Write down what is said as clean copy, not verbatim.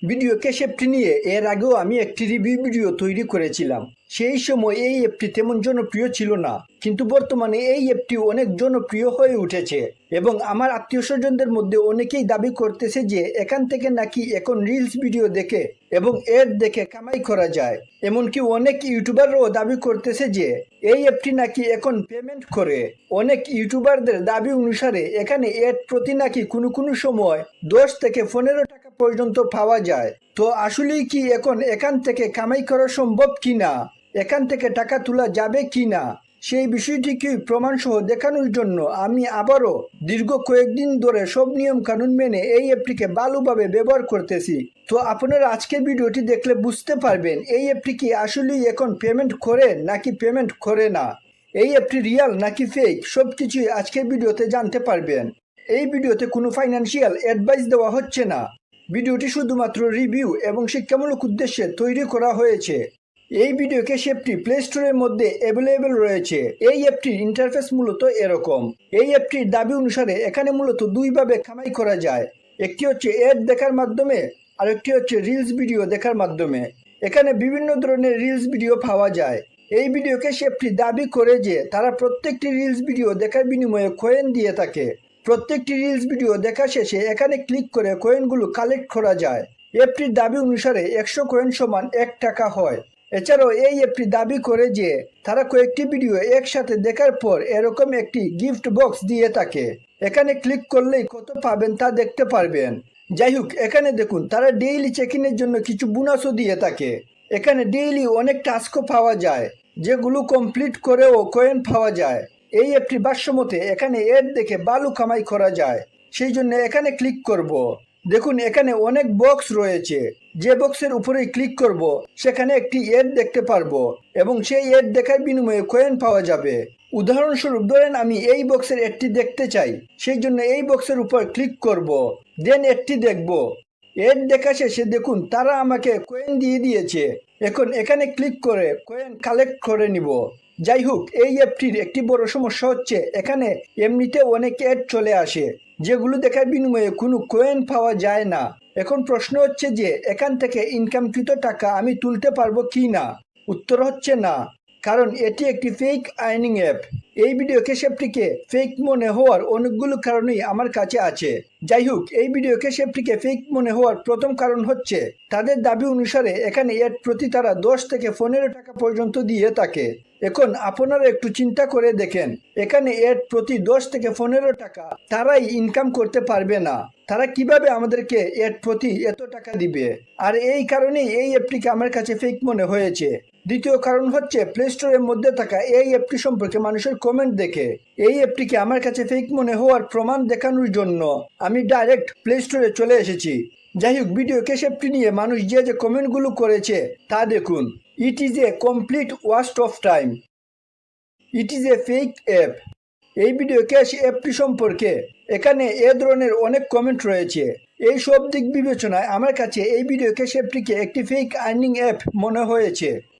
Video cash অ্যাপটি নিয়ে এর আগেও আমি একটি রিভিউ ভিডিও তৈরি করেছিলাম। সেই সময় এই অ্যাপটি তেমন জনপ্রিয় ছিল না, কিন্তু বর্তমানে এই অ্যাপটি অনেক জনপ্রিয় হয়ে উঠেছে এবং আমার আত্মীয় স্বজনদের মধ্যে অনেকেই দাবি করতেছে যে এখান থেকে নাকি এখন রিলস ভিডিও দেখে এবং এড দেখে কামাই করা যায়। এমনকি অনেক ইউটিউবাররাও দাবি করতেছে যে এই অ্যাপটি নাকি এখন পেমেন্ট করে। অনেক ইউটিউবারদের দাবি অনুসারে এখানে এড প্রতি নাকি কোনো কোনো সময় 10 থেকে 15 টাকা পর্যন্ত পাওয়া যায়। তো আসলেই কি এখন এখান থেকে কামাই করা সম্ভব কিনা, এখান থেকে টাকা তোলা যাবে কিনা, সেই বিষয়টিকে প্রমাণ সহ দেখানোর জন্য আমি আবারও দীর্ঘ কয়েকদিন ধরে সব নিয়ম কানুন মেনে এই অ্যাপটিকে ভালোভাবে ব্যবহার করতেছি। তো আপনারা আজকের ভিডিওটি দেখলে বুঝতে পারবেন এই অ্যাপটি কি আসলেই এখন পেমেন্ট করে নাকি পেমেন্ট করে না, এই অ্যাপটি রিয়াল নাকি ফেক, সব কিছুই আজকের ভিডিওতে জানতে পারবেন। এই ভিডিওতে কোনো ফাইন্যান্সিয়াল অ্যাডভাইস দেওয়া হচ্ছে না। ভিডিওটি শুধুমাত্র রিভিউ এবং শিক্ষামূলক উদ্দেশ্যে তৈরি করা হয়েছে। এই ভিডিও ক্যাশ অ্যাপটি প্লে স্টোরের মধ্যে অ্যাভেলেবেল রয়েছে। এই অ্যাপটির ইন্টারফেস মূলত এরকম। এই অ্যাপটির দাবি অনুসারে এখানে মূলত দুইভাবে কামাই করা যায়। একটি হচ্ছে অ্যাড দেখার মাধ্যমে, আর একটি হচ্ছে রিলস ভিডিও দেখার মাধ্যমে। এখানে বিভিন্ন ধরনের রিলস ভিডিও পাওয়া যায়। এই ভিডিও ক্যাশ অ্যাপটি দাবি করে যে তারা প্রত্যেকটি রিলস ভিডিও দেখার বিনিময়ে কয়েন দিয়ে থাকে। প্রত্যেকটি রিলস ভিডিও দেখা শেষে এখানে ক্লিক করে কয়েনগুলো কালেক্ট করা যায়। অ্যাপটির দাবি অনুসারে 100 কয়েন সমান 1 টাকা হয়। এছাড়াও এই অ্যাপটি দাবি করে যে তারা কয়েকটি ভিডিও একসাথে দেখার পর এরকম একটি গিফট বক্স দিয়ে থাকে। এখানে ক্লিক করলেই কত পাবেন তা দেখতে পারবেন। যাই হোক, এখানে দেখুন তারা ডেইলি চেকিংয়ের জন্য কিছু বোনাসও দিয়ে থাকে। এখানে ডেইলি অনেক টাস্কও পাওয়া যায়, যেগুলো কমপ্লিট করেও কয়েন পাওয়া যায়। এই অ্যাপটি ভাষ্যমতে এখানে এড দেখে ভালো কামাই করা যায়, সেই জন্য এখানে ক্লিক করব। দেখুন এখানে অনেক বক্স রয়েছে, যে বক্সের উপরেই ক্লিক করব সেখানে একটি এড দেখতে পারবো এবং সেই এড দেখার বিনিময়ে কয়েন পাওয়া যাবে। উদাহরণস্বরূপ ধরেন আমি এই বক্সের এডটি দেখতে চাই, সেই জন্য এই বক্সের উপর ক্লিক করব, দেন এডটি দেখব। এড দেখা শেষে দেখুন তারা আমাকে কয়েন দিয়ে দিয়েছে। এখন এখানে ক্লিক করে কয়েন কালেক্ট করে নিব। যাই হোক, এই অ্যাপটির একটি বড় সমস্যা হচ্ছে এখানে এমনিতে অনেক অ্যাড চলে আসে, যেগুলো দেখার বিনিময়ে কোনো কয়েন পাওয়া যায় না। এখন প্রশ্ন হচ্ছে যে এখান থেকে ইনকামকৃত টাকা আমি তুলতে পারবো কি না। উত্তর হচ্ছে না, কারণ এটি একটি ফেক আর্নিং অ্যাপ। এই ভিডিও ক্যাশ অ্যাপটিকে ফেক মনে হওয়ার অনেকগুলো কারণই আমার কাছে আছে। যাই হোক, এই ভিডিও ক্যাশ অ্যাপটিকে ফেক মনে হওয়ার প্রথম কারণ হচ্ছে তাদের দাবি অনুসারে এখানে অ্যাড প্রতি তারা 10 থেকে 15 টাকা পর্যন্ত দিয়ে থাকে। এখন আপনারা একটু চিন্তা করে দেখেন, এখানে অ্যাড প্রতি 10 থেকে 15 টাকা তারাই ইনকাম করতে পারবে না, তারা কিভাবে আমাদেরকে অ্যাড প্রতি এত টাকা দিবে? আর এই কারণেই এই অ্যাপটিকে আমার কাছে ফেক মনে হয়েছে। দ্বিতীয় কারণ হচ্ছে প্লে স্টোরের মধ্যে থাকা এই অ্যাপটি সম্পর্কে মানুষের কমেন্ট দেখে এই অ্যাপটিকে আমার কাছে ফেক মনে হওয়ার প্রমাণ দেখানোর জন্য আমি ডাইরেক্ট প্লে স্টোরে চলে এসেছি। যাই হোক, ভিডিও ক্যাশ অ্যাপটি নিয়ে মানুষ যে যে কমেন্টগুলো করেছে তা দেখুন। It is a complete waste of time, it is a fake app. এই ভিডিও ক্যাশ অ্যাপটি সম্পর্কে এখানে এ ধরনের অনেক কমেন্ট রয়েছে। এই সব দিক বিবেচনায় আমার কাছে এই ভিডিও ক্যাশ অ্যাপটিকে একটি ফেক আর্নিং অ্যাপ মনে হয়েছে।